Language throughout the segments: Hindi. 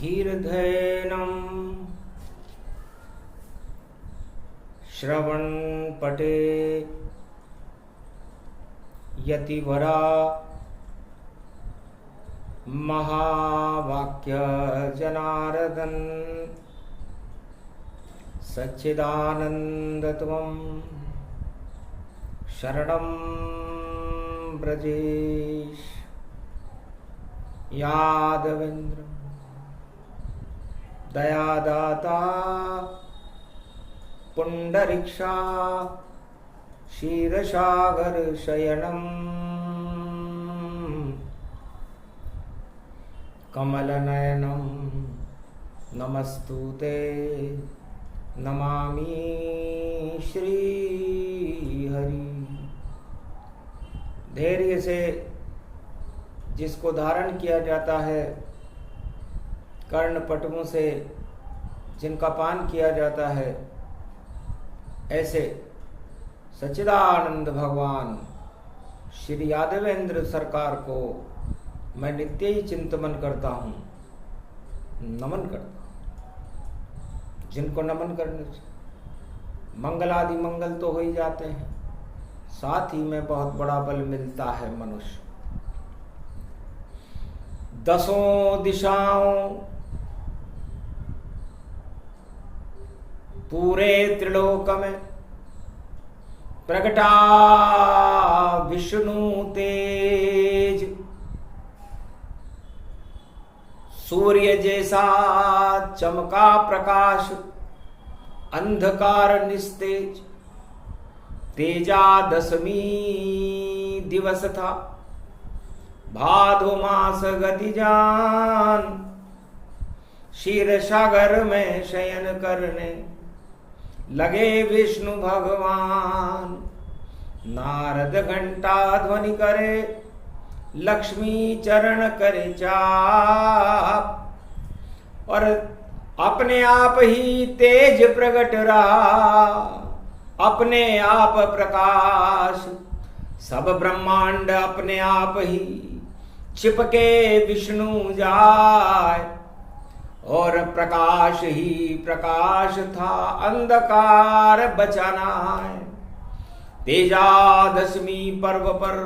धीर्धैनम् श्रवणपटे यतिवरा महावाक्य जनार्दन सच्चिदानन्दत्वं शरणं ब्रजेश यादवेन्द्र दयादाता पुंडरीक्षा क्षीरसागर शयनम कमलनयनम नमस्तुते नमामि श्री हरि। धैर्य से जिसको धारण किया जाता है, कर्णपटुओं से जिनका पान किया जाता है, ऐसे सच्चिदानंद भगवान श्री यादवेंद्र सरकार को मैं नित्य ही चिंतन करता हूँ, नमन करता हूँ। जिनको नमन करने से मंगल आदि मंगल तो हो ही जाते हैं, साथ ही में बहुत बड़ा बल मिलता है मनुष्य। दसों दिशाओं पूरे त्रिलोक में प्रगटा विष्णु तेज, सूर्य जैसा चमका प्रकाश अंधकार निस्तेज। तेजा दशमी दिवस था, भादो मास गति जान। क्षीर सागर में शयन करने लगे विष्णु भगवान। नारद घंटा ध्वनि करे, लक्ष्मी चरण करे चाप। और अपने आप ही तेज प्रकट रहा, अपने आप प्रकाश। सब ब्रह्मांड अपने आप ही छिपके विष्णु जाए। और प्रकाश ही प्रकाश था, अंधकार बचाना है। तेजादशमी पर्व पर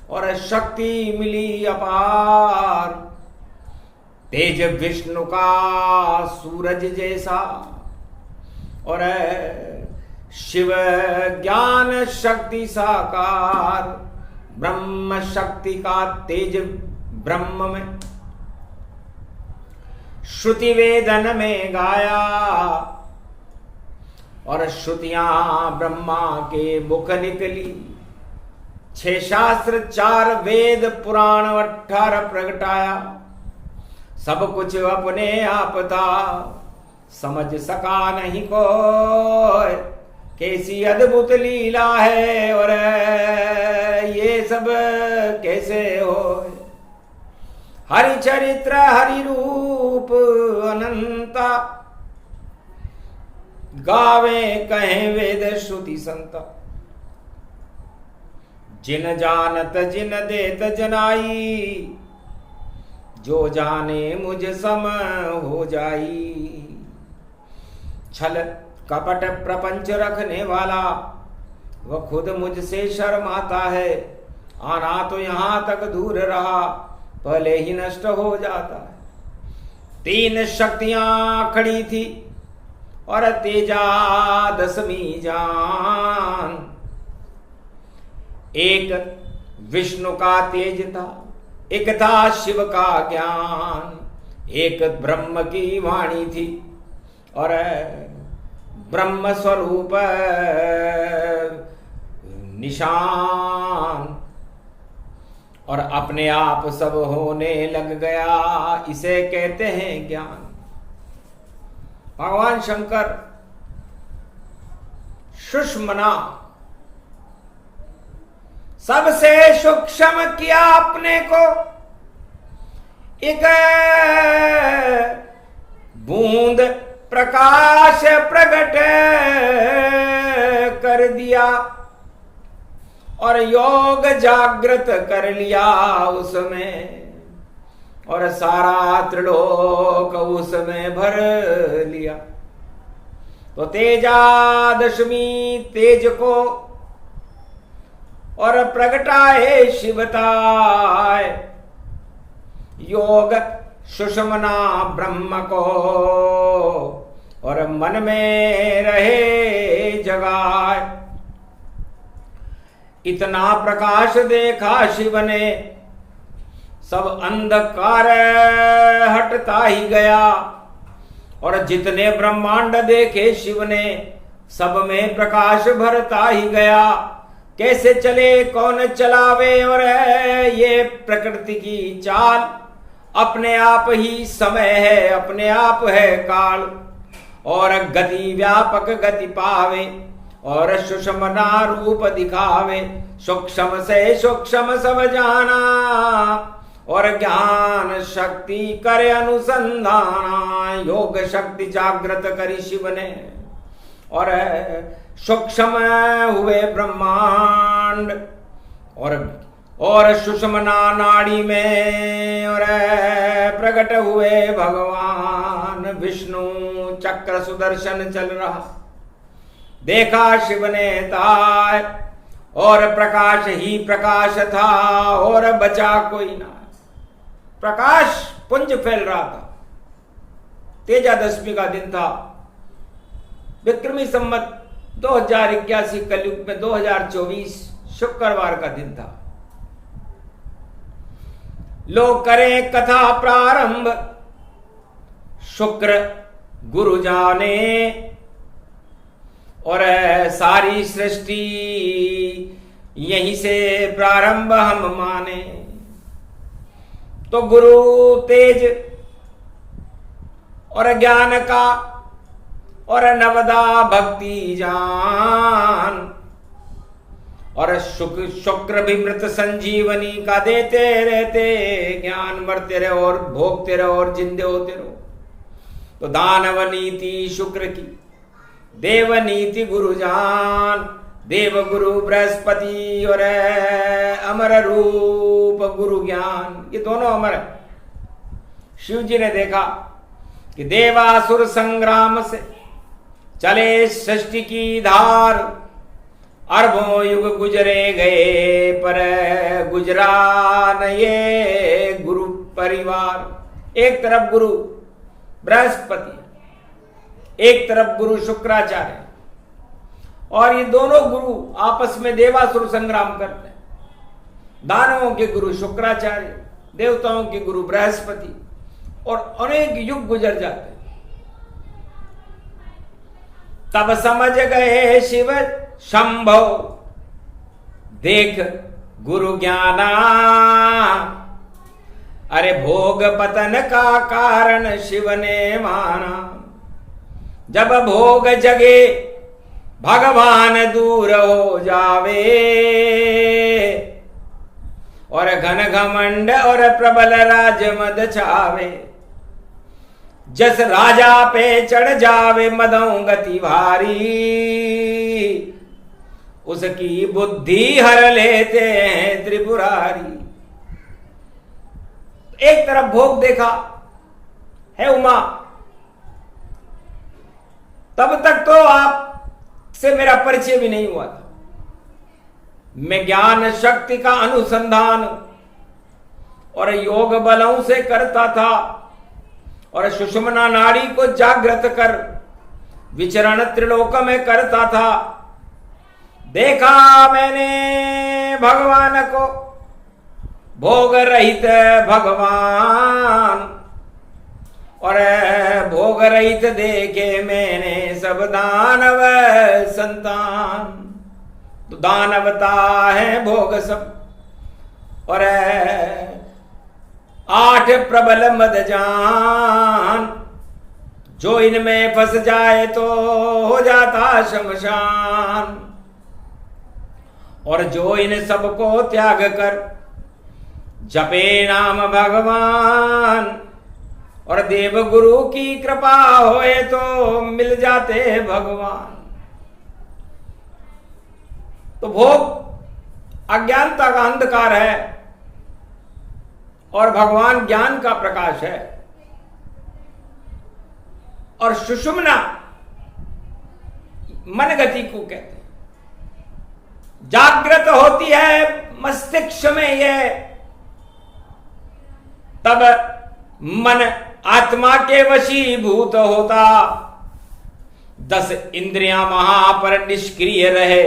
और शक्ति मिली अपार। तेज विष्णु का सूरज जैसा और शिव ज्ञान शक्ति साकार। ब्रह्म शक्ति का तेज ब्रह्म में श्रुति वेदन में गाया। और श्रुतियां ब्रह्मा के मुख निकली। 6 शास्त्र 4 वेद पुराण 18 प्रगटाया। सब कुछ अपने आप था, समझ सका नहीं कोई। कैसी अद्भुत लीला है और ये सब कैसे हो। हरि चरित्र हरि रूप अनंता, गावे कहें वेद श्रुति संता। जिन जानत जिन देत जनाई, जो जाने मुझ सम हो जाई। छल कपट प्रपंच रखने वाला वह खुद मुझसे शर्माता है। आना तो यहां तक दूर रहा, पहले ही नष्ट हो जाता है। 3 शक्तियां खड़ी थी और तेजा दशमी जान। एक विष्णु का तेज था, एक था शिव का ज्ञान। एक ब्रह्म की वाणी थी और ब्रह्म स्वरूप निशान। और अपने आप सब होने लग गया, इसे कहते हैं ज्ञान। भगवान शंकर सुषमना सबसे सूक्ष्म किया अपने को। एक बूंद प्रकाश प्रकट कर दिया और योग जागृत कर लिया उसमें। और सारा त्रिलोक उसमें भर लिया। तो तेजादशमी तेज को और प्रगटाए शिवताय, योग सुषमना ब्रह्म को और मन में रहे जगाए। इतना प्रकाश देखा शिव ने, सब अंधकार हटता ही गया। और जितने ब्रह्मांड देखे शिव ने, सब में प्रकाश भरता ही गया। कैसे चले कौन चलावे और ये प्रकृति की चाल, अपने आप ही समय है अपने आप है काल। और गति व्यापक गति पावे और सुषमना रूप दिखावे। सूक्ष्म से सूक्ष्म सब जाना और ज्ञान शक्ति करे अनुसंधाना। योग शक्ति जागृत करी शिव ने और सूक्ष्म हुए ब्रह्मांड और सुषमना नाड़ी में और प्रकट हुए भगवान विष्णु। चक्र सुदर्शन चल रहा देखा शिव ने ताय, और प्रकाश ही प्रकाश था और बचा कोई ना। प्रकाश पुंज फैल रहा था। तेजादशमी का दिन था, विक्रमी संवत 2081 कलयुग में 2024 शुक्रवार का दिन था। लोग करें कथा प्रारंभ, शुक्र गुरु जाने और सारी सृष्टि यहीं से प्रारंभ हम माने। तो गुरु तेज और ज्ञान का और नवदा भक्ति जान और शुक्र भी मृत संजीवनी का देते रहते ज्ञान। मरते रहो और भोगते रहो और जिंदे होते रहो। तो दानव नीति शुक्र की, देव नीति गुरु जान। देव गुरु बृहस्पति और अमर रूप गुरु ज्ञान, ये दोनों अमर है। शिव जी ने देखा कि देवासुर संग्राम से चले सृष्टि की धार। अरबों युग गुजरे गए पर गुजरा न ये गुरु परिवार। एक तरफ गुरु बृहस्पति, एक तरफ गुरु शुक्राचार्य, और ये दोनों गुरु आपस में देवासुर संग्राम करते हैं। दानवों के गुरु शुक्राचार्य, देवताओं के गुरु बृहस्पति, और अनेक युग गुजर जाते हैं। तब समझ गए शिव शंभो, देख गुरु ज्ञाना। अरे भोग पतन का कारण शिव ने माना। जब भोग जगे भगवान दूर हो जावे, और घन घमंड और प्रबल राज मद छावे। जस राजा पे चढ़ जावे मदों गति भारी, उसकी बुद्धि हर लेते हैं त्रिपुरारी। एक तरफ भोग देखा है उमा, तब तक तो आप से मेरा परिचय भी नहीं हुआ था। मैं ज्ञान शक्ति का अनुसंधान और योग बलों से करता था, और सुषुम्ना नाड़ी को जागृत कर विचरण त्रिलोक में करता था। देखा मैंने भगवान को, भोग रहित भगवान, और भोग रहित देखे मैंने सब दानव संतान। तो दानवता है भोग सब, और 8 प्रबल मद जान। जो इनमें फंस जाए तो हो जाता शमशान, और जो इन सबको त्याग कर जपे नाम भगवान, और देव गुरु की कृपा होए तो मिल जाते भगवान। तो भोग अज्ञानता का अंधकार है, और भगवान ज्ञान का प्रकाश है। और सुषुम्ना मन गति को कहते हैं। जागृत होती है मस्तिष्क में यह, तब मन आत्मा के वशीभूत होता, 10 इंद्रियां वहां पर निष्क्रिय रहे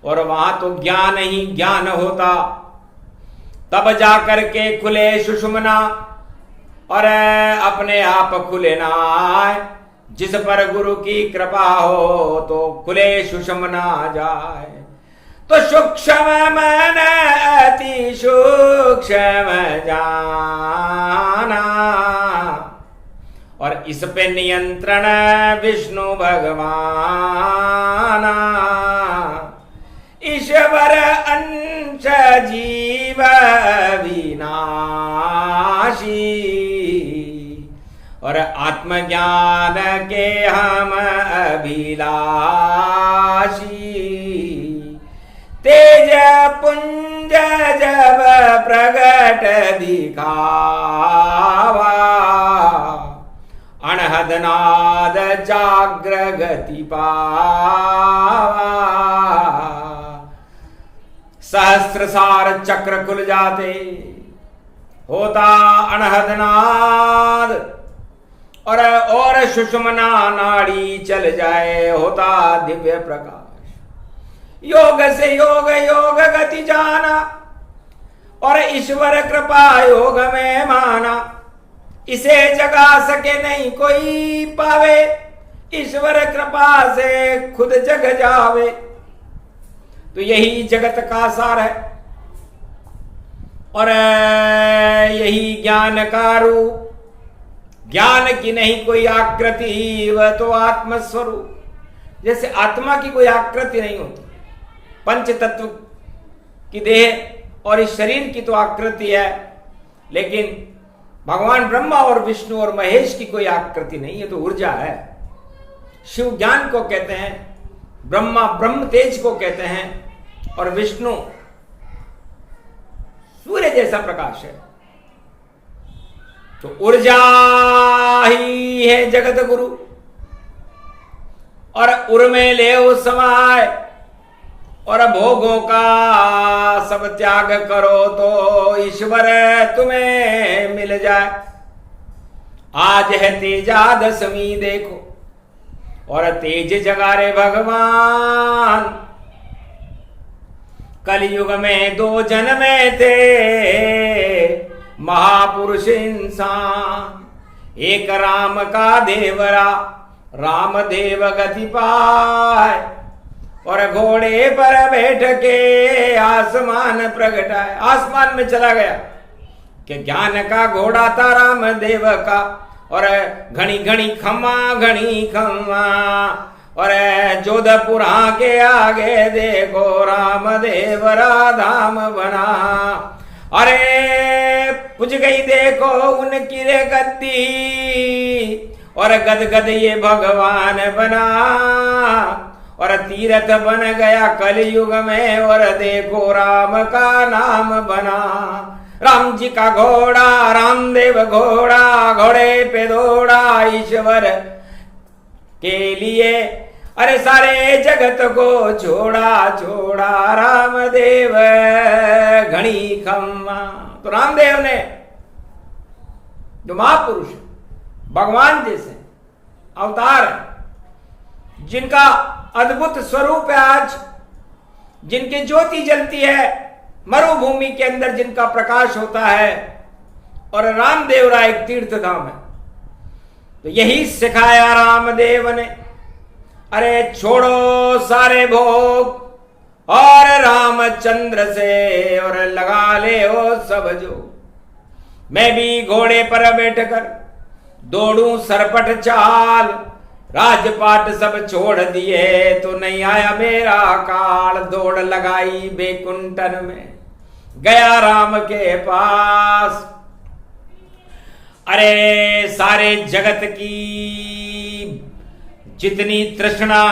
और वहां तो ज्ञान ही ज्ञान होता। तब जाकर के खुले सुषुम्ना और अपने आप खुले ना आए। जिस पर गुरु की कृपा हो तो खुले सुषुम्ना जाए। तो सूक्ष्म मन अति सूक्ष्म जाना, और इस पे नियंत्रण विष्णु भगवाना। ईश्वर अंश जीव विनाशी, और आत्मज्ञान के हम अभिलाषी। तेज पुंज जब प्रगट दिखावा, अनहद नाद जाग्र गति पावा। सहस्रसार चक्र खुल जाते, होता अनहद नाद, और सुषुम्ना नाड़ी चल जाए, होता दिव्य प्रकाश। योग से योग योग गति जाना, और ईश्वर कृपा योग में माना। इसे जगा सके नहीं कोई पावे, ईश्वर कृपा से खुद जग जावे। तो यही जगत का सार है, और यही ज्ञान का रूप। ज्ञान की नहीं कोई आकृति, वह तो आत्मस्वरूप। जैसे आत्मा की कोई आकृति नहीं होती, पंच तत्व की देह और इस शरीर की तो आकृति है, लेकिन भगवान ब्रह्मा और विष्णु और महेश की कोई आकृति नहीं है, तो ऊर्जा है। शिव ज्ञान को कहते हैं, ब्रह्मा ब्रह्म तेज को कहते हैं, और विष्णु सूर्य जैसा प्रकाश है। तो ऊर्जा ही है जगत गुरु, और उर में ले समाय, और भोगों का सब त्याग करो तो ईश्वर तुम्हें मिल जाए। आज है तेजा दशमी देखो, और तेज जगारे भगवान। कलयुग में 2 जन्मे थे महापुरुष इंसान, एक राम का देवरा, रामदेव गति पाए, और घोड़े पर बैठ के आसमान प्रगटाए। आसमान में चला गया कि ज्ञान का घोड़ा था रामदेव का, और घनी घनी खम्मा, और जोधपुर के आगे देखो रामदेव राधाम बना। अरे पुज गई देखो उनकी रे गद्दी, और गदगद ये भगवान बना, और तीर्थ बन गया कलयुग में, और देखो राम का नाम बना। राम जी का घोड़ा रामदेव घोड़ा, घोड़े पे दौड़ा ईश्वर के लिए। अरे सारे जगत को छोड़ा छोड़ा रामदेव घनी खम्मा। तो रामदेव ने जो महापुरुष भगवान जैसे अवतार है, जिनका अद्भुत स्वरूप है, आज जिनकी ज्योति जलती है, मरुभूमि के अंदर जिनका प्रकाश होता है, और रामदेव राय एक तीर्थ धाम है। तो यही सिखाया रामदेव ने। अरे छोड़ो सारे भोग और रामचंद्र से, और लगा ले ओ सब जो। मैं भी घोड़े पर बैठकर दौड़ू सरपट चाल, राजपाट सब छोड़ दिए तो नहीं आया मेरा काल। दौड़ लगाई बैकुंठन में, गया राम के पास। अरे सारे जगत की जितनी तृष्णा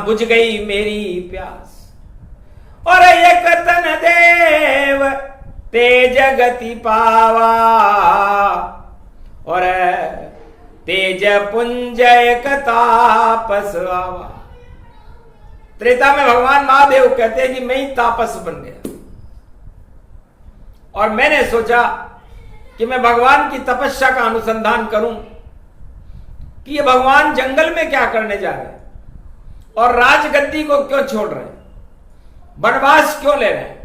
बुझ गई मेरी प्यास, और एक तन देव तेज गति पावा और तेज पुंज एक तापस आवा। त्रेता में भगवान महादेव कहते हैं कि मैं ही तापस बन गया और मैंने सोचा कि मैं भगवान की तपस्या का अनुसंधान करूं कि ये भगवान जंगल में क्या करने जा रहे हैं और राजगद्दी को क्यों छोड़ रहे हैं, वनवास क्यों ले रहे हैं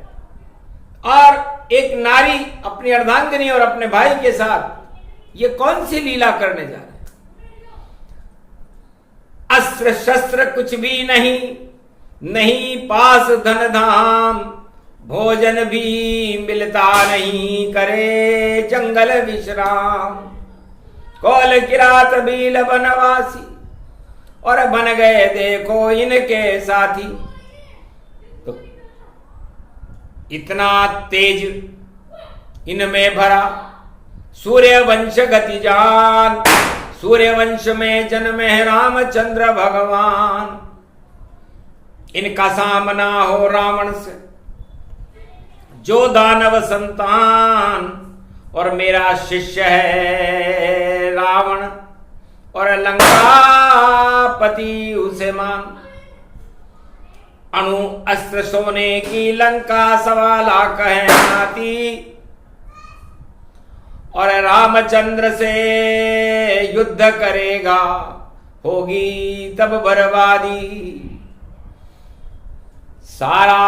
और एक नारी अपनी अर्धांगिनी और अपने भाई के साथ ये कौन सी लीला करने जा रहे हैं। अस्त्र शस्त्र कुछ भी नहीं, नहीं पास धन धाम, भोजन भी मिलता नहीं, करे जंगल विश्राम। कौल किरात बील बनवासी और बन गए देखो इनके साथी। तो इतना तेज इनमें भरा, सूर्य वंश गति जान, सूर्य वंश में जन्मे हैं रामचंद्र भगवान। इनका सामना हो रावण से जो दानव संतान, और मेरा शिष्य है रावण और लंकापति उसे मान। अणु अस्त्र सोने की लंका 1.25 लाख है नाती, और रामचंद्र से युद्ध करेगा होगी तब बर्बादी। सारा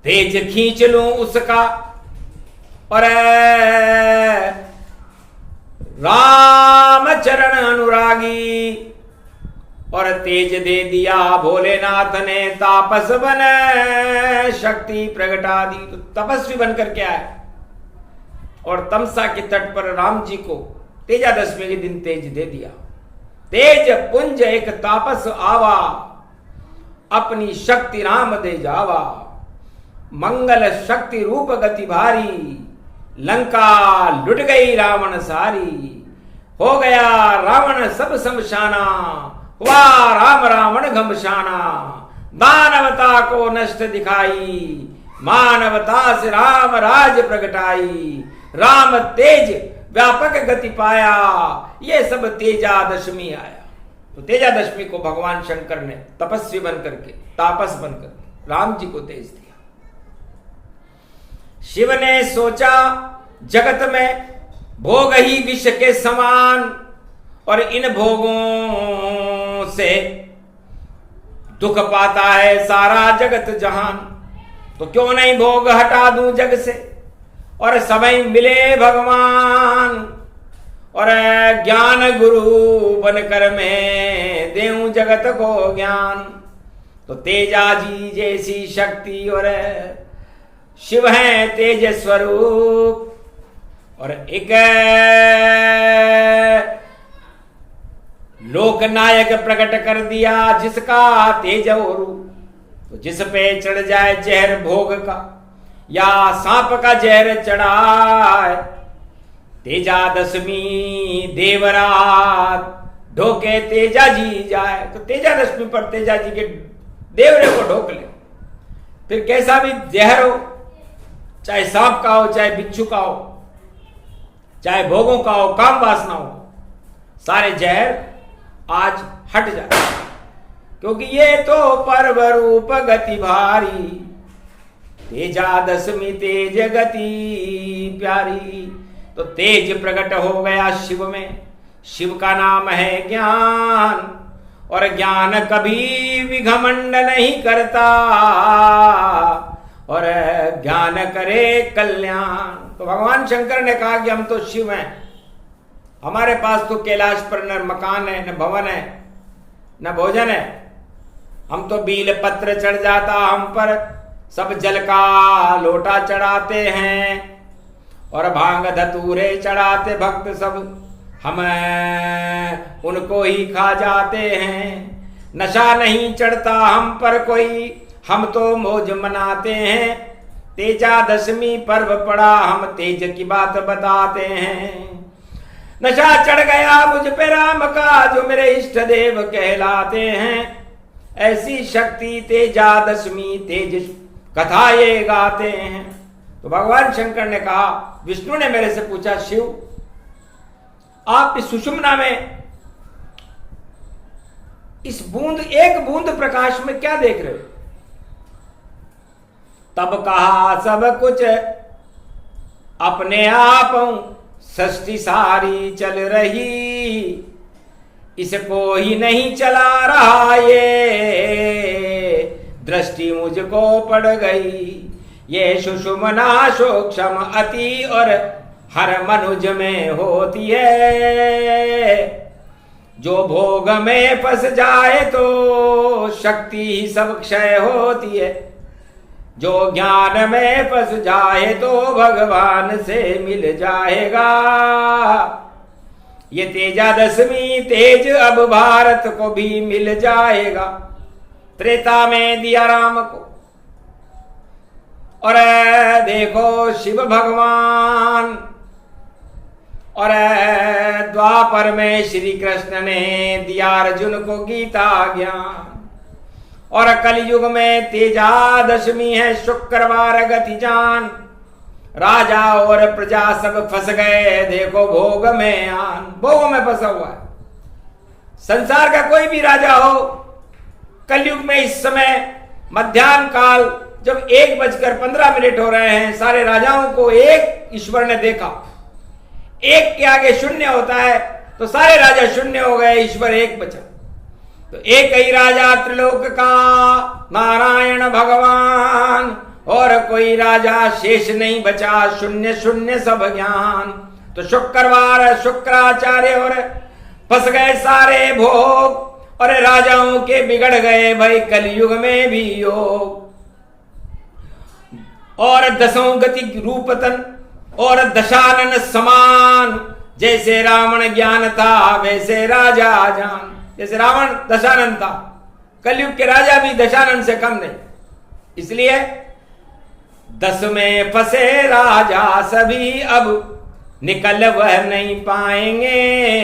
तेज खींच लूं उसका और राम चरण अनुरागी, और तेज दे दिया भोलेनाथ ने, तापस बने शक्ति प्रगटा दी। तो तपस्वी बनकर के आए और तमसा के तट पर राम जी को तेजादशमी के दिन तेज दे दिया। तेज पुंज एक तापस आवा, अपनी शक्ति राम दे जावा। मंगल शक्ति रूप गति भारी, लंका लुट गई रावण सारी। हो गया रावण सब शमशाना, हुआ राम रावण घमशाना। दानवता को नष्ट दिखाई, मानवता से राम राज प्रगटाई। राम तेज व्यापक गति पाया, ये सब तेजादशमी आया। तो तेजादशमी को भगवान शंकर ने तपस्वी बनकर के, तापस बनकर राम जी को तेज दिया। शिव ने सोचा जगत में भोग ही विष के समान, और इन भोगों से दुख पाता है सारा जगत जहान। तो क्यों नहीं भोग हटा दूं जग से, और समय मिले भगवान, और ज्ञान गुरु बनकर मैं देऊं जगत को ज्ञान। तो तेजा जी जैसी शक्ति और शिव है तेज स्वरूप, और एक लोकनायक प्रकट कर दिया जिसका तेज और रूप। तो जिस पे चढ़ जाए जहर भोग का, या सांप का जहर चढ़ाए, तेजादशमी देवरात ढोके तेजा जी जाए। तो तेजादशमी पर तेजा जी के देवरे को ढोक ले। फिर कैसा भी जहर हो, चाहे सांप का हो, चाहे बिच्छू का हो, चाहे भोगों का हो, काम वासना हो, सारे जहर आज हट जाए, क्योंकि ये तो पर्व रूप गति भारी। तेजादशमी तेज गति प्यारी। तो तेज प्रकट हो गया शिव में। शिव का नाम है ज्ञान, और ज्ञान कभी भी घमंड नहीं करता, और ज्ञान करे कल्याण। तो भगवान शंकर ने कहा कि हम तो शिव हैं, हमारे पास तो कैलाश पर न मकान है, न भवन है, न भोजन है। हम तो बील पत्र चढ़ जाता हम पर, सब जल का लोटा चढ़ाते हैं, और भांग धतूरे चढ़ाते भक्त सब, हम उनको ही खा जाते हैं। नशा नहीं चढ़ता हम पर कोई, हम तो मौज मनाते हैं। तेजादशमी पर्व पड़ा, हम तेज की बात बताते हैं। नशा चढ़ गया मुझ पे राम का, जो मेरे इष्ट देव कहलाते हैं। ऐसी शक्ति तेजादशमी तेज कथा ये गाते हैं। तो भगवान शंकर ने कहा, विष्णु ने मेरे से पूछा, शिव आप इस सुषुम्ना में इस बूंद, एक बूंद प्रकाश में क्या देख रहे हो? तब कहा, सब कुछ अपने आप सृष्टि सारी चल रही, इसको ही नहीं चला रहा, ये दृष्टि मुझको पड़ गई। ये सुषुम्ना सूक्ष्म अति और हर मनुज में होती है, जो भोग में फंस जाए तो शक्ति ही सब क्षय होती है, जो ज्ञान में फंस जाए तो भगवान से मिल जाएगा। ये तेजादशमी तेज अब भारत को भी मिल जाएगा। त्रेता में दिया राम को, और देखो शिव भगवान, और द्वापर में श्री कृष्ण ने दिया अर्जुन को गीता ज्ञान, और कलयुग में तेजादशमी है शुक्रवार गति जान। राजा और प्रजा सब फंस गए, देखो भोग में आन, भोगों में फंसा हुआ है। संसार का कोई भी राजा हो, कलयुग में इस समय मध्याह्न काल जब 1:15 हो रहे हैं, सारे राजाओं को एक ईश्वर ने देखा। एक के आगे शून्य होता है, तो सारे राजा शून्य हो गए, ईश्वर एक बचा। तो एक ही राजा त्रिलोक का नारायण भगवान, और कोई राजा शेष नहीं बचा, शून्य शून्य सब ज्ञान। तो शुक्रवार शुक्राचार्य और फंस गए सारे भोग, और राजाओं के बिगड़ गए भाई कलयुग में भी योग। और दसों गति रूपतन और दशानन समान, जैसे रावण ज्ञान था वैसे राजा जान। जैसे रावण दशानन था, कलयुग के राजा भी दशानन से कम नहीं। इसलिए 10 में फंसे राजा सभी, अब निकल वह नहीं पाएंगे।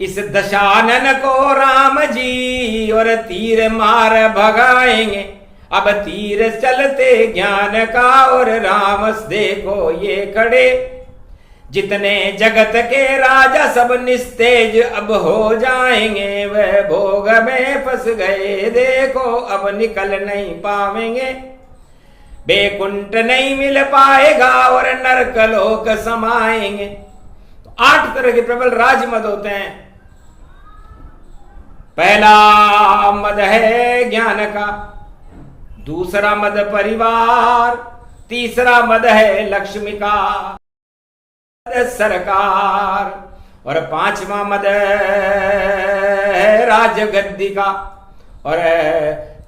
इस दशानन को राम जी और तीर मार भगाएंगे। अब तीर चलते ज्ञान का, और राम देखो ये खड़े। जितने जगत के राजा सब निस्तेज अब हो जाएंगे, वह भोग में फंस गए, देखो अब निकल नहीं पाएंगे। बेकुंठ नहीं मिल पाएगा और नरकलोक समाएंगे। तो 8 तरह के प्रबल राजमद होते हैं। पहला मद है ज्ञान का, दूसरा मद परिवार, तीसरा मद है लक्ष्मी का सरकार, और 5वां मद है राजगद्दी का, और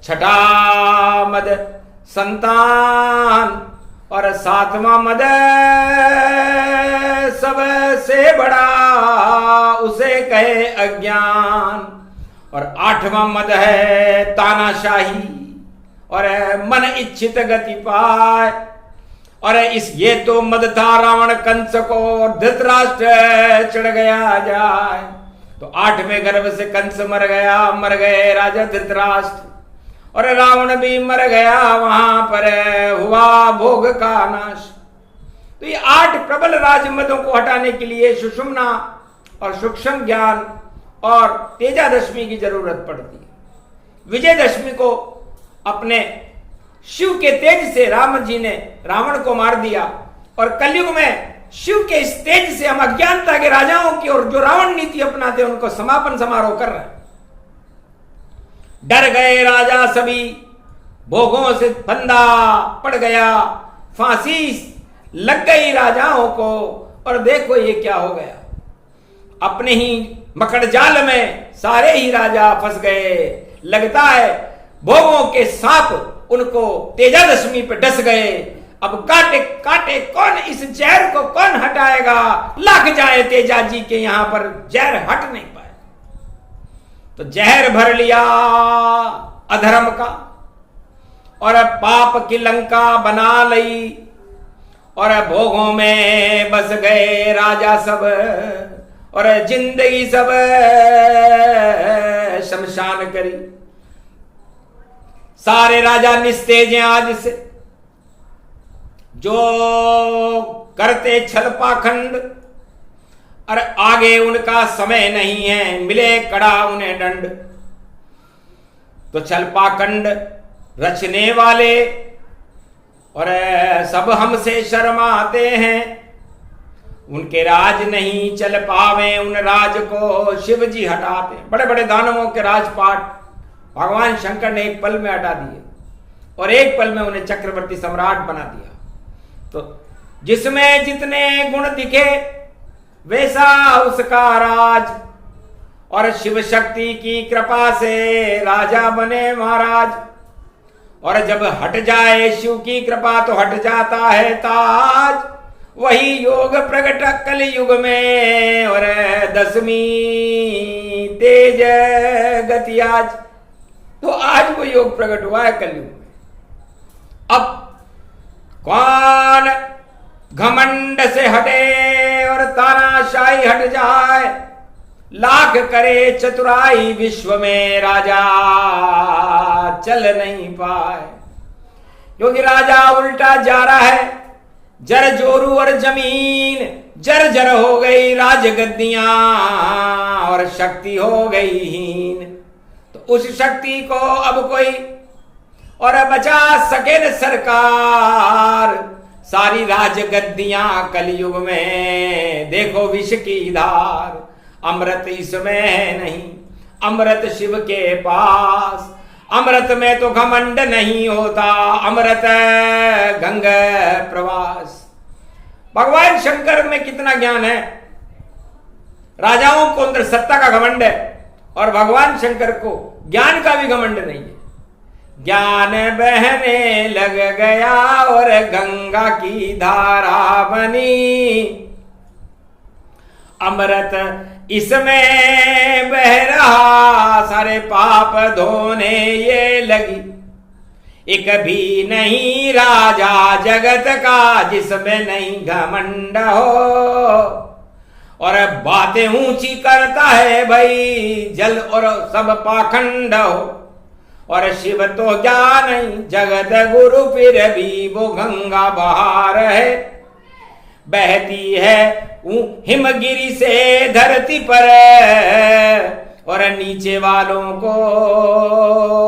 6ठा मद संतान, और 7वां मद सबसे बड़ा उसे कहे अज्ञान, और 8वां मद है तानाशाही, और मन इच्छित गति पाए। और ये तो मद था रावण कंस को, धृतराष्ट्र चढ़ गया जाए। तो 8वें गर्भ से कंस मर गया, मर गए राजा धृतराष्ट्र, और रावण भी मर गया, वहां पर हुआ भोग का नाश। तो ये 8 प्रबल राजमदों को हटाने के लिए सुषुम्ना और सूक्ष्म ज्ञान और तेजादशमी की जरूरत पड़ती है। विजयदशमी को अपने शिव के तेज से राम जी ने रावण को मार दिया, और कलयुग में शिव के इस तेज से हम अज्ञानता के राजाओं की और जो रावण नीति अपनाते उनको समापन समारोह कर रहे हैं। डर गए राजा सभी, भोगों से फंदा पड़ गया, फांसी लग गई राजाओं को, और देखो ये क्या हो गया। अपने ही मकड़ जाल में सारे ही राजा फंस गए। लगता है भोगों के सांप उनको तेजादशमी पे डस गए। अब काटे काटे कौन, इस जहर को कौन हटाएगा? लाख जाए तेजा जी के यहां पर जहर हट नहीं पाए। तो जहर भर लिया अधर्म का, और पाप की लंका बना ली, और भोगों में बस गए राजा सब, और जिंदगी सब शमशान करी। सारे राजा निस्तेज हैं आज से। जो करते छल पाखंड, अरे आगे उनका समय नहीं है, मिले कड़ा उन्हें दंड। तो छल पाखंड रचने वाले और सब हमसे शर्माते हैं, उनके राज नहीं चल पावे, उन राज को शिव जी हटाते। बड़े बड़े दानवों के राजपाट भगवान शंकर ने एक पल में हटा दिए और एक पल में उन्हें चक्रवर्ती सम्राट बना दिया। तो जिसमें जितने गुण दिखे वैसा उसका राज, और शिव शक्ति की कृपा से राजा बने महाराज। और जब हट जाए शिव की कृपा तो हट जाता है ताज, वही योग प्रकट कल युग में, और 10वीं तेज गति आज। तो आज वो योग प्रकट हुआ है कलयुग में। अब कौन घमंड से हटे और तानाशाही हट जाए, लाख करे चतुराई विश्व में राजा चल नहीं पाए। क्योंकि राजा उल्टा जा रहा है, जर जोरू और जमीन जर जर हो गई राजगद्दियां, और शक्ति हो गई हीन। तो उस शक्ति को अब कोई और बचा सके न सरकार, सारी राजगद्दियां कलयुग में देखो विष की धार। अमृत इसमें है नहीं, अमृत शिव के पास, अमृत में तो घमंड नहीं होता, अमृत गंग प्रवास। भगवान शंकर में कितना ज्ञान है, राजाओं को अंदर सत्ता का घमंड है और भगवान शंकर को ज्ञान का भी घमंड नहीं है। ज्ञान बहने लग गया और गंगा की धारा बनी, अमृत इसमें बह रहा, सारे पाप धोने ये लगी। एक भी नहीं राजा जगत का जिसमें नहीं घमंड हो, और बातें ऊंची करता है भाई जल और सब पाखंड हो। और शिव तो क्या नहीं जगत गुरु, फिर भी वो गंगा बहार है, बहती है हिमगिरी से धरती पर, और नीचे वालों को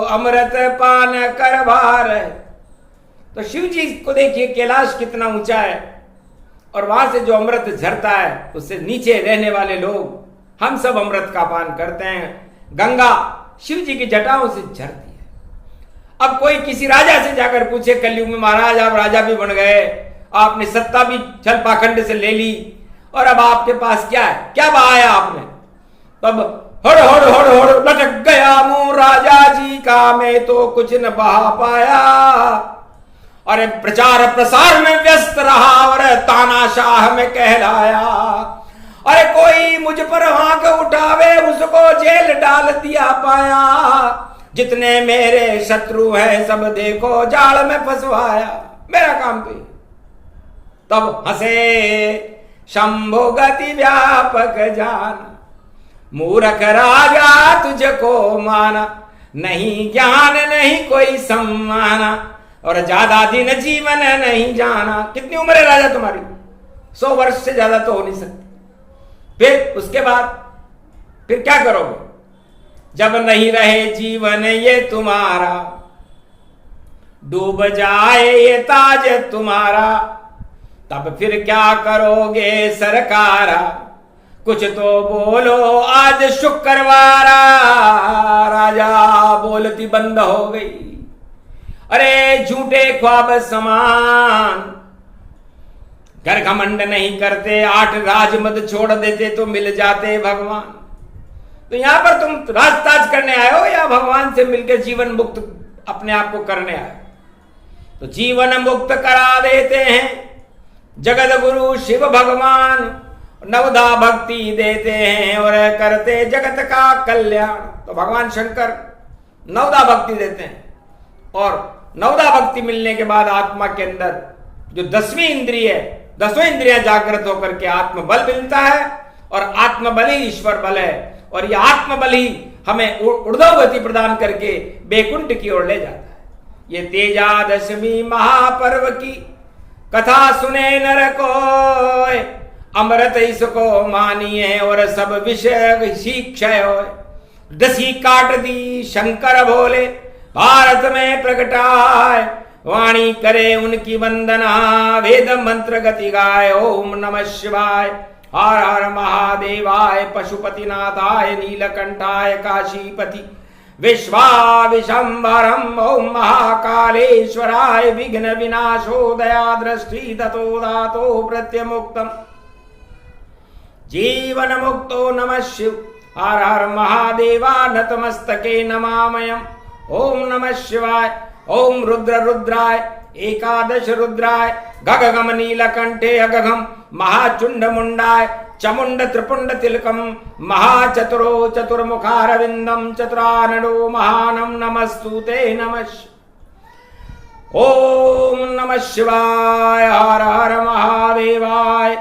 अमृत पान करवार है। तो शिव जी को देखिए कैलाश कितना ऊंचा है, और वहां से जो अमृत झरता है उससे नीचे रहने वाले लोग हम सब अमृत का पान करते हैं। गंगा शिव जी की जटाओं से झरती है। अब कोई किसी राजा से जाकर पूछे कलयुग में, महाराज आप राजा भी बन गए, आपने सत्ता भी छल पाखंड से ले ली, और अब आपके पास क्या है, क्या बहाया आपने? तब हड़ हड़ हड़ हड़ लटक गया मुंह राजा जी का, मैं तो कुछ न बहा पाया। अरे प्रचार प्रसार में व्यस्त रहा और तानाशाह में कहलाया। अरे कोई मुझ पर आंख उठावे उसको जेल डाल दिया पाया। जितने मेरे शत्रु हैं सब देखो जाल में फंसवाया। मेरा काम तो तब हंसे शंभो गति व्यापक जान, मूर्ख राजा तुझको माना, नहीं ज्ञान नहीं कोई सम्माना, और ज्यादा दिन जीवन नहीं जाना। कितनी उम्र है राजा तुम्हारी? 100 वर्ष से ज्यादा तो हो नहीं सकती। फिर उसके बाद फिर क्या करोगे जब नहीं रहे जीवन ये तुम्हारा, डूब जाए ये ताज तुम्हारा, तब फिर क्या करोगे सरकारा? कुछ तो बोलो आज शुक्रवारा। राजा बोलती बंद हो गई। अरे झूठे ख्वाब समान, घर घमंड नहीं करते, 8 राजमद छोड़ देते तो मिल जाते भगवान। तो यहां पर तुम राजताज करने आए हो या भगवान से मिलकर जीवन मुक्त अपने आप को करने आए? तो जीवन मुक्त करा देते हैं जगत गुरु शिव भगवान, नवदा भक्ति देते हैं और करते जगत का कल्याण। तो भगवान शंकर नवदा भक्ति देते हैं, और नवदा भक्ति मिलने के बाद आत्मा के अंदर जो 10वीं इंद्रिय है, 10वें इंद्रियां जागृत होकर के आत्मबल मिलता है, और आत्मबल ही ईश्वर बल है। और यह आत्मबल ही हमें ऊर्ध्व गति प्रदान करके बैकुंठ की ओर ले जाता है। ये तेजादशमी महापर्व की कथा सुने नर कोय, अमृत इसको मानिए और सब विषय शिक्षय हो। दसी काट दी शंकर भोले, भारत में प्रगटाए, वाणी करे उनकी वंदना, वेद मंत्र गति गाय। ओम नमः शिवाय, हर हर महादेवाय, पशुपतिनाथाय, नीलकंठाय, काशीपति विश्वाविशंभरम। ओम महाकालेश्वराय, विघ्न विनाशो दया दृष्टि दतो दातो प्रत्यमुक्तम, जीवन मुक्तो नमः शिव। हर हर महादेवा, नतमस्तके नमामयम्। ओम नमः शिवाय। ओम रुद्र रुद्राय, एकादश रुद्राय, गगगम नीलकंठे अगगम, महाचुंड मुंडाय, चमुंड त्रिपुंड तिलकम, महाचतुरो चतुर्मुखारविंदम, चतुराननो महानम, नमस्तुते नमः। ओम नमः शिवाय, हर हर महादेवाय,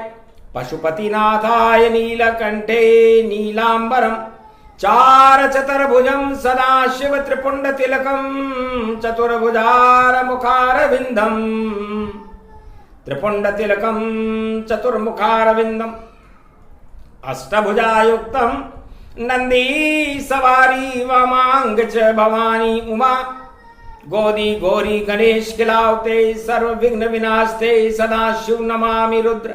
पशुपतिनाथाय, नीलकंठे नीलांबरम, चार चतुर्भुजम सदा शिव, त्रिपुंड तिलकम, चतुर्भुजार मुखारविंदम, त्रिपुंड तिलकम चतुर्मुखारविंदम, अष्टभुजायुक्तम, नंदी सवारी वामांग च भवानी उमा, गोदी गौरी गणेश खिलावते, सर्व विघ्न विनाशते, सदा शिव नमामि रुद्र।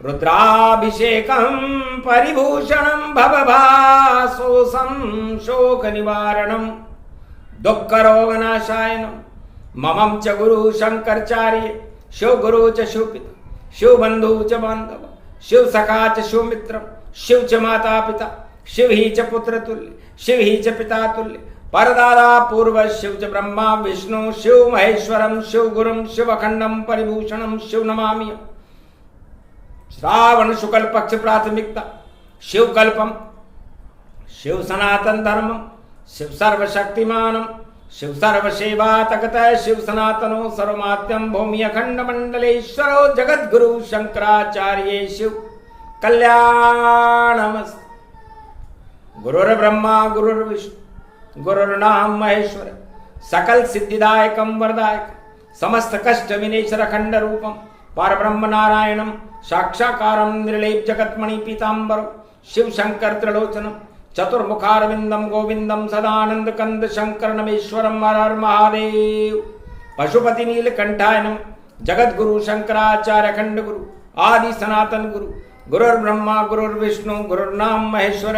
रुद्राभिषेकं परिभूषणं भवभासोऽसं शोक निवारणं, दुःखरोगनाशायनं, ममं च गुरु शंकराचार्य, शिव गुरु च शिवपिता, शिव बंधु च बांधव, शिव सखा च शिव मित्र, शिव च माता पिता, शिव ही च पुत्र तुल्य, शिव ही च पिता तुल्य, परदादा पूर्व शिव च ब्रह्मा विष्णु, शिव महेश्वरम, शिव गुरुम, शिव अखंडम परिभूषणम, शिव नमामि। श्रावण शुक्ल पक्ष प्राथमिकता, शिव कल्पम, शिव सनातन धर्मम, शिव सर्वशक्तिमानम, शिव सर्वसेवा तकत, शिव सनातनो सर्वमात्यम, भूमि अखंड मंडलेश्वरो जगद्गुरु शंकराचार्य, शिव कल्याणमस्तु। गुरुर्ब्रह्मा गुरुर्विष्णु गुरुर्नाम महेश्वर, सकल सिद्धिदायकम वरदायक, समस्त कष्ट विनेश्वर अखंड रूपम, परब्रह्म नारायणम साक्षाकारं निर्लेप जगत्मणि पीतांबरो, शिव शंकर त्रिलोचनम, चतुर्मुखारविंदम गोविंदम, सदानंद कंद शंकर नमेश्वरम, हर हर महादेव। पशुपति नीलकंठाय नमः। जगत गुरु शंकराचार्य अखंड गुरु आदि सनातन गुरु, गुरुर्ब्रह्मा गुरुर्विष्णु गुरुर्नाम महेश्वर।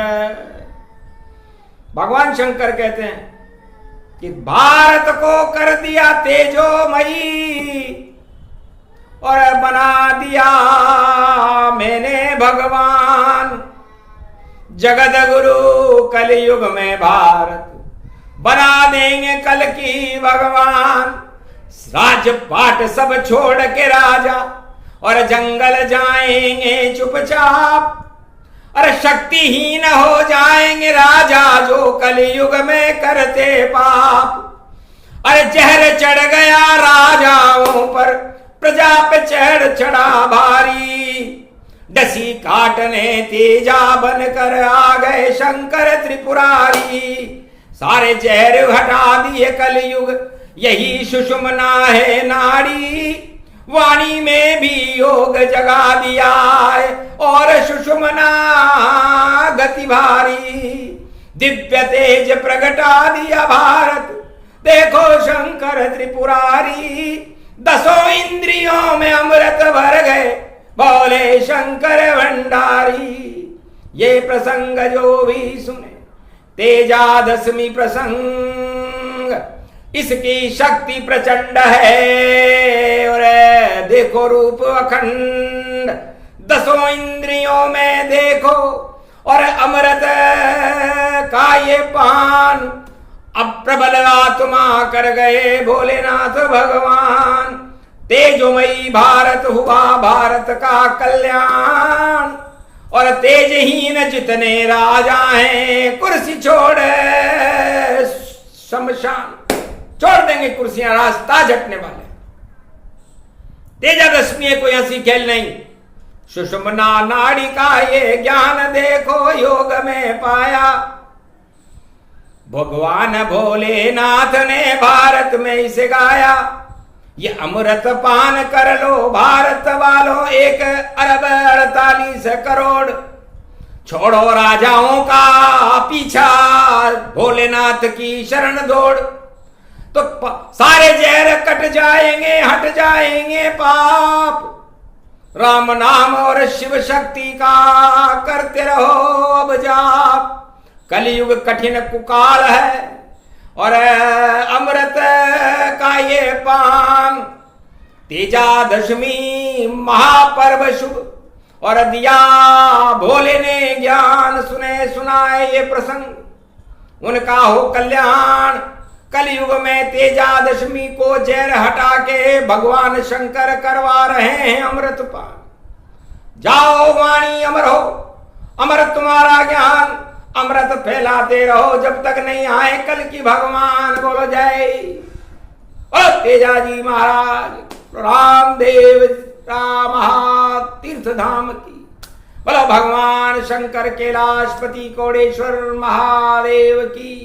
भगवान शंकर कहते हैं कि भारत को कर दिया तेजोमयी और बना दिया मैंने भगवान, जगत गुरु कलयुग में भारत बना देंगे कल की भगवान। राजपाट सब छोड़ के राजा और जंगल जाएंगे चुपचाप, और शक्तिहीन हो जाएंगे राजा जो कलयुग में करते पाप। अरे जहर चढ़ गया राजाओं पर, प्रजा पे चढ़ चढ़ा भारी, डसी काटने तेजा बनकर आ गए शंकर त्रिपुरारी। सारे जहर हटा दिए कलयुग, यही सुषुम्ना है नाड़ी, वाणी में भी योग जगा दिया है और सुषुम्ना गति भारी। दिव्य तेज प्रगटा दिया भारत, देखो शंकर त्रिपुरारी। दसों इंद्रियों में अमृत भर गए, बोले शंकर भंडारी। ये प्रसंग जो भी सुने, तेजादशमी प्रसंग, इसकी शक्ति प्रचंड है। और देखो रूप अखंड, दसों इंद्रियों में देखो, और अमृत का ये पान अब प्रबल आत्मा कर गए भोलेनाथ भगवान। तेजोमयी भारत हुआ भारत का कल्याण, और तेजहीन जितने राजा हैं कुर्सी छोड़ शमशान, छोड़ देंगे कुर्सियां, रास्ता झटने वाले। तेजादशमी कोई हंसी खेल नहीं। सुषुम्ना नाड़ी का ये ज्ञान देखो योग में पाया, भगवान भोलेनाथ ने भारत में इसे गाया। ये अमृत पान कर लो भारत वालों 1 अरब 48 करोड़। छोड़ो राजाओं का पीछा, भोलेनाथ की शरण दौड़। तो सारे जहर कट जाएंगे, हट जाएंगे पाप। राम नाम और शिव शक्ति का करते रहो अब जाप। कलयुग कठिन कुकाल है और अमृत का ये पान। तेजादशमी महापर्व शुभ और दिया भोले ने ज्ञान। सुने सुनाए ये प्रसंग उनका हो कल्याण। कलयुग में तेजादशमी को जहर हटा के भगवान शंकर करवा रहे हैं अमृत पान। जाओ वाणी अमर हो, अमर तुम्हारा ज्ञान। अमृत फैलाते रहो जब तक नहीं आए कल की भगवान। बोलो जय ओ तेजाजी महाराज रामदेव राम तीर्थ धाम की। बोलो भगवान शंकर कैलाशपति कोडेश्वर महादेव की।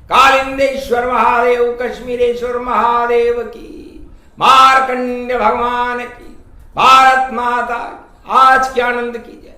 कालिंदेश्वर महादेव कश्मीरेश्वर महादेव की। मार्कंड भगवान की। भारत माता आज के आनंद की जय।